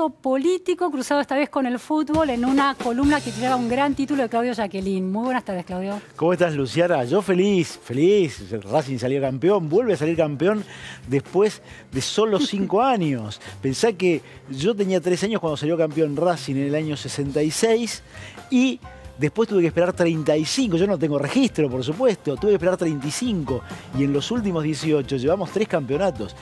lo político cruzado esta vez con el fútbol en una columna que tiraba un gran título de Claudio Jacqueline. Muy buenas tardes, Claudio. ¿Cómo estás, Luciana? Yo feliz. Racing salió campeón, vuelve a salir campeón después de solo 5 años. Pensá que yo tenía 3 años cuando salió campeón Racing en el año 66 y después tuve que esperar 35. Yo no tengo registro, por supuesto. Tuve que esperar 35 y en los últimos 18 llevamos 3 campeonatos.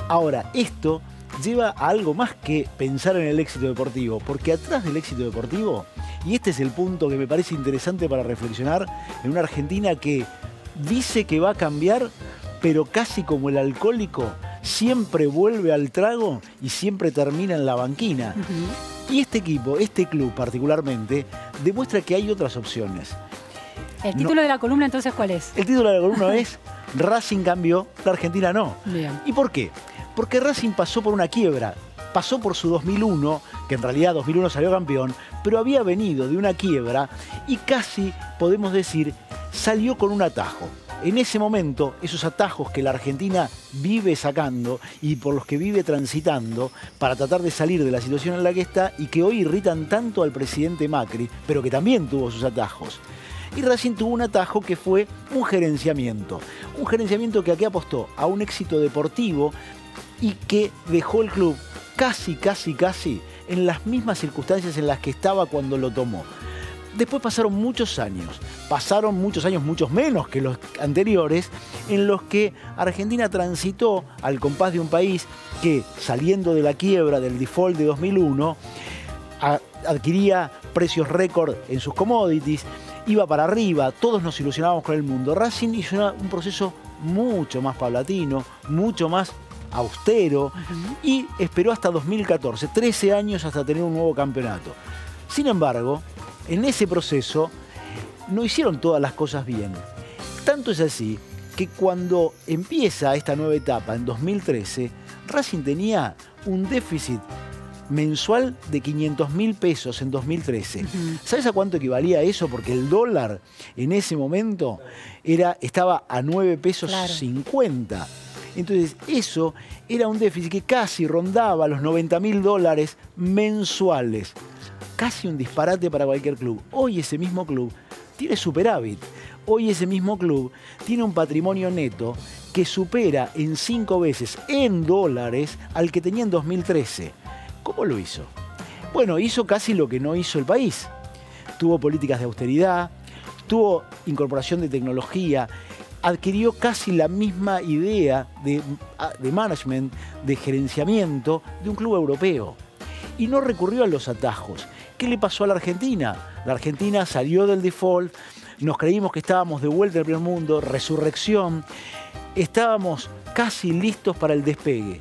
Ahora, esto lleva a algo más que pensar en el éxito deportivo, porque atrás del éxito deportivo, y este es el punto que me parece interesante para reflexionar, en una Argentina que dice que va a cambiar, pero casi como el alcohólico, siempre vuelve al trago y siempre termina en la banquina. Y este equipo, este club particularmente, demuestra que hay otras opciones. ¿El título de la columna entonces cuál es? El título de la columna es Racing cambió, la Argentina no. Bien. ¿Y por qué? Porque Racing pasó por una quiebra, pasó por su 2001, que en realidad 2001 salió campeón, pero había venido de una quiebra y casi, podemos decir, salió con un atajo. En ese momento, esos atajos que la Argentina vive sacando y por los que vive transitando para tratar de salir de la situación en la que está y que hoy irritan tanto al presidente Macri, pero que también tuvo sus atajos. Y Racing tuvo un atajo que fue un gerenciamiento que aquí apostó a un éxito deportivo y que dejó el club casi en las mismas circunstancias en las que estaba cuando lo tomó. Después pasaron muchos años, muchos menos que los anteriores, en los que Argentina transitó al compás de un país que, saliendo de la quiebra del default de 2001, adquiría precios récord en sus commodities, iba para arriba, todos nos ilusionábamos con el mundo. Racing hizo un proceso mucho más paulatino, mucho más austero y esperó hasta 2014, 13 años hasta tener un nuevo campeonato. Sin embargo, en ese proceso no hicieron todas las cosas bien. Tanto es así que cuando empieza esta nueva etapa, en 2013, Racing tenía un déficit mensual de 500.000 pesos en 2013. ¿Sabes a cuánto equivalía eso? Porque el dólar en ese momento estaba a 9 pesos 50. Entonces eso era un déficit que casi rondaba los $90.000 mensuales. Casi un disparate para cualquier club. Hoy ese mismo club tiene superávit. Hoy ese mismo club tiene un patrimonio neto que supera en 5 veces en dólares al que tenía en 2013. ¿Cómo lo hizo? Bueno, hizo casi lo que no hizo el país. Tuvo políticas de austeridad, tuvo incorporación de tecnología, adquirió casi la misma idea de management, de gerenciamiento de un club europeo. Y no recurrió a los atajos. ¿Qué le pasó a la Argentina? La Argentina salió del default, nos creímos que estábamos de vuelta al primer mundo, resurrección, estábamos casi listos para el despegue.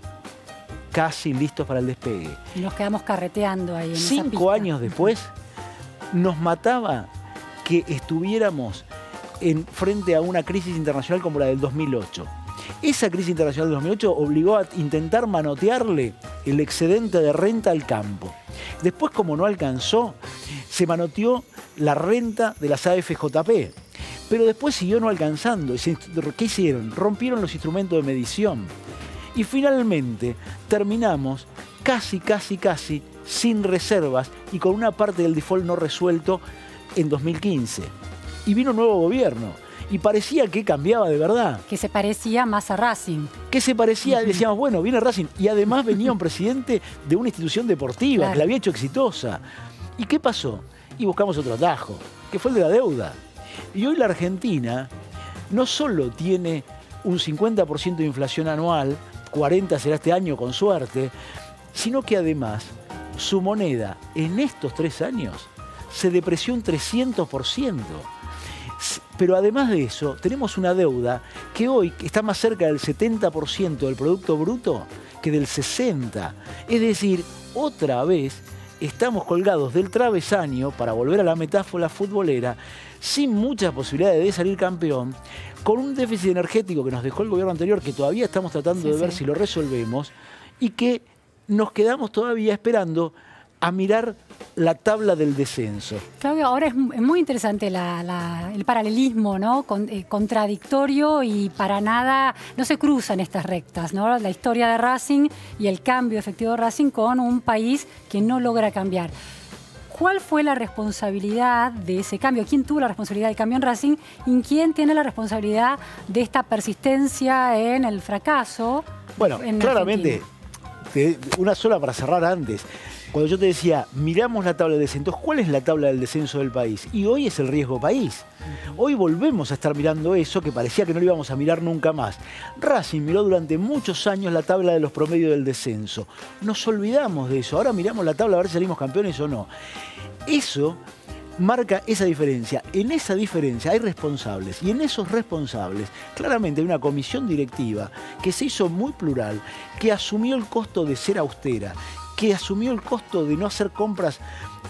Casi listos para el despegue. Y nos quedamos carreteando ahí en esa pista. 5 años después, nos mataba que estuviéramos frente a una crisis internacional como la del 2008. Esa crisis internacional del 2008 obligó a intentar manotearle el excedente de renta al campo. Después, como no alcanzó, se manoteó la renta de las AFJP. Pero después siguió no alcanzando. ¿Qué hicieron? Rompieron los instrumentos de medición. Y finalmente terminamos casi sin reservas y con una parte del default no resuelto en 2015. Y vino un nuevo gobierno. Y parecía que cambiaba de verdad. Que se parecía más a Racing. Que se parecía, decíamos, bueno, viene Racing. Y además venía un presidente de una institución deportiva que la había hecho exitosa. ¿Y qué pasó? Y buscamos otro atajo, que fue el de la deuda. Y hoy la Argentina no solo tiene un 50% de inflación anual, 40 será este año con suerte, sino que además su moneda en estos 3 años se depreció un 300%. Pero además de eso, tenemos una deuda que hoy está más cerca del 70% del Producto Bruto que del 60%. Es decir, otra vez estamos colgados del travesaño, para volver a la metáfora futbolera, sin muchas posibilidades de salir campeón, con un déficit energético que nos dejó el gobierno anterior, que todavía estamos tratando de ver si lo resolvemos, y que nos quedamos todavía esperando a mirar la tabla del descenso. Claudio, ahora es muy interesante el paralelismo, ¿no? Contradictorio y para nada, no se cruzan estas rectas, ¿no? La historia de Racing y el cambio efectivo de Racing con un país que no logra cambiar. ¿Cuál fue la responsabilidad de ese cambio? ¿Quién tuvo la responsabilidad del cambio en Racing? ¿Y quién tiene la responsabilidad de esta persistencia en el fracaso? Bueno, claramente, una sola para cerrar antes. Cuando yo te decía, miramos la tabla del descenso, ¿cuál es la tabla del descenso del país? Y hoy es el riesgo país. Hoy volvemos a estar mirando eso que parecía que no lo íbamos a mirar nunca más. Racing miró durante muchos años la tabla de los promedios del descenso. Nos olvidamos de eso. Ahora miramos la tabla a ver si salimos campeones o no. Eso marca esa diferencia. En esa diferencia hay responsables y en esos responsables claramente hay una comisión directiva que se hizo muy plural, que asumió el costo de ser austera, que asumió el costo de no hacer compras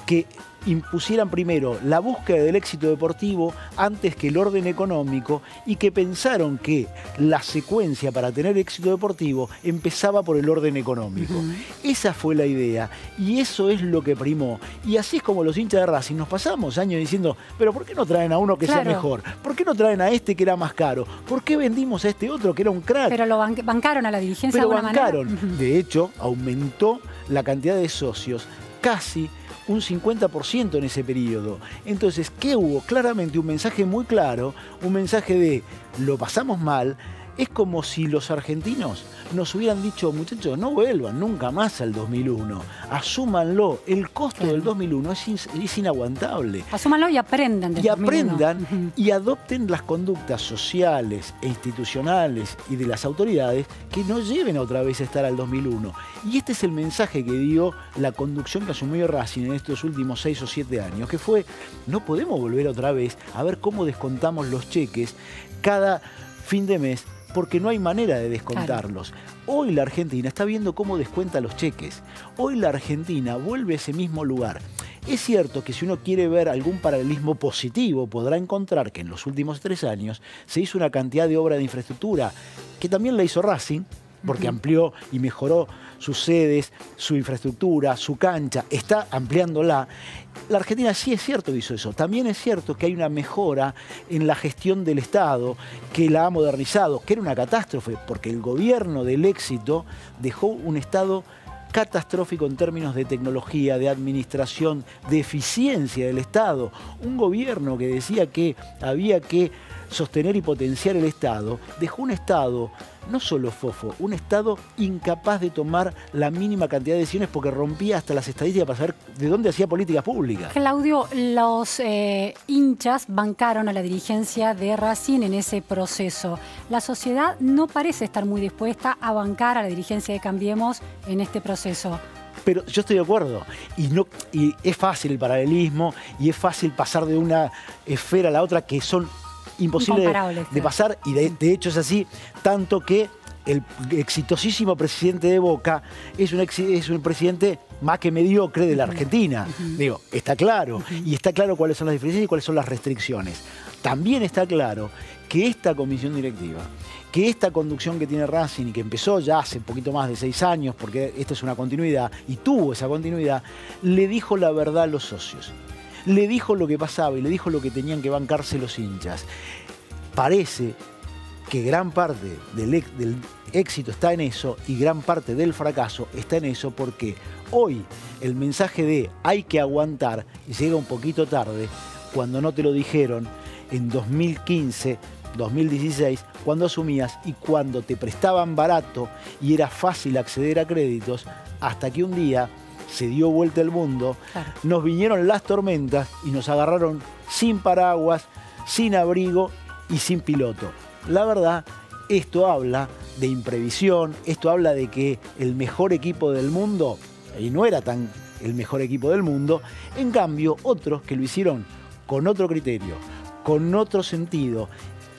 que impusieran primero la búsqueda del éxito deportivo antes que el orden económico y que pensaron que la secuencia para tener éxito deportivo empezaba por el orden económico. Esa fue la idea y eso es lo que primó. Y así es como los hinchas de Racing nos pasamos años diciendo, pero ¿por qué no traen a uno que sea mejor? ¿Por qué no traen a este que era más caro? ¿Por qué vendimos a este otro que era un crack? Pero lo bancaron a la dirigencia de alguna manera. De hecho, aumentó la cantidad de socios casi un 50% en ese periodo. Entonces, ¿qué hubo? Claramente un mensaje muy claro, un mensaje de lo pasamos mal. Es como si los argentinos nos hubieran dicho, muchachos, no vuelvan nunca más al 2001. Asúmanlo. El costo del 2001 es inaguantable. Asúmanlo y aprendan del 2001. Y aprendan y adopten las conductas sociales e institucionales y de las autoridades que no lleven otra vez a estar al 2001. Y este es el mensaje que dio la conducción que asumió Racing en estos últimos 6 o 7 años, que fue, no podemos volver otra vez a ver cómo descontamos los cheques cada fin de mes, porque no hay manera de descontarlos. Claro. Hoy la Argentina está viendo cómo descuenta los cheques. Hoy la Argentina vuelve a ese mismo lugar. Es cierto que si uno quiere ver algún paralelismo positivo, podrá encontrar que en los últimos 3 años se hizo una cantidad de obra de infraestructura que también la hizo Racing, porque amplió y mejoró sus sedes, su infraestructura, su cancha, está ampliándola. La Argentina sí es cierto que hizo eso. También es cierto que hay una mejora en la gestión del Estado, que la ha modernizado, que era una catástrofe, porque el gobierno del éxito dejó un Estado catastrófico en términos de tecnología, de administración, de eficiencia del Estado. Un gobierno que decía que había que sostener y potenciar el Estado, dejó un Estado no solo fofo, un Estado incapaz de tomar la mínima cantidad de decisiones porque rompía hasta las estadísticas para saber de dónde hacía políticas públicas. Claudio, los hinchas bancaron a la dirigencia de Racing en ese proceso. La sociedad no parece estar muy dispuesta a bancar a la dirigencia de Cambiemos en este proceso. Pero yo estoy de acuerdo. Y es fácil el paralelismo y es fácil pasar de una esfera a la otra que son imposible de pasar, y de hecho es así, tanto que el exitosísimo presidente de Boca es un presidente más que mediocre de la Argentina. Digo, está claro, y está claro cuáles son las diferencias y cuáles son las restricciones. También está claro que esta comisión directiva, que esta conducción que tiene Racing y que empezó ya hace un poquito más de 6 años, porque esto es una continuidad, y tuvo esa continuidad, le dijo la verdad a los socios. Le dijo lo que pasaba y le dijo lo que tenían que bancarse los hinchas. Parece que gran parte del éxito está en eso y gran parte del fracaso está en eso, porque hoy el mensaje de hay que aguantar llega un poquito tarde, cuando no te lo dijeron en 2015, 2016, cuando asumías y cuando te prestaban barato y era fácil acceder a créditos, hasta que un día se dio vuelta el mundo, claro, nos vinieron las tormentas y nos agarraron sin paraguas, sin abrigo y sin piloto. La verdad, esto habla de imprevisión, esto habla de que el mejor equipo del mundo, y no era tan el mejor equipo del mundo, en cambio otros que lo hicieron con otro criterio, con otro sentido,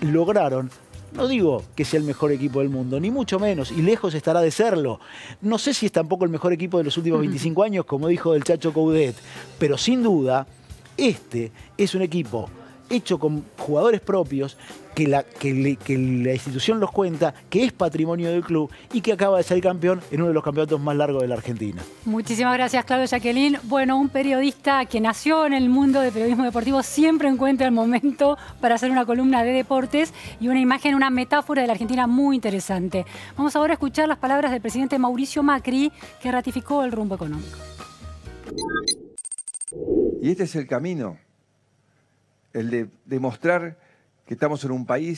lograron, no digo que sea el mejor equipo del mundo, ni mucho menos, y lejos estará de serlo. No sé si es tampoco el mejor equipo de los últimos 25 años, como dijo el Chacho Coudet, pero sin duda, este es un equipo hecho con jugadores propios, que la institución los cuenta, que es patrimonio del club y que acaba de ser campeón en uno de los campeonatos más largos de la Argentina. Muchísimas gracias, Claudio Jacqueline. Bueno, un periodista que nació en el mundo del periodismo deportivo siempre encuentra el momento para hacer una columna de deportes y una imagen, una metáfora de la Argentina muy interesante. Vamos ahora a escuchar las palabras del presidente Mauricio Macri, que ratificó el rumbo económico. Y este es el camino, el de demostrar que estamos en un país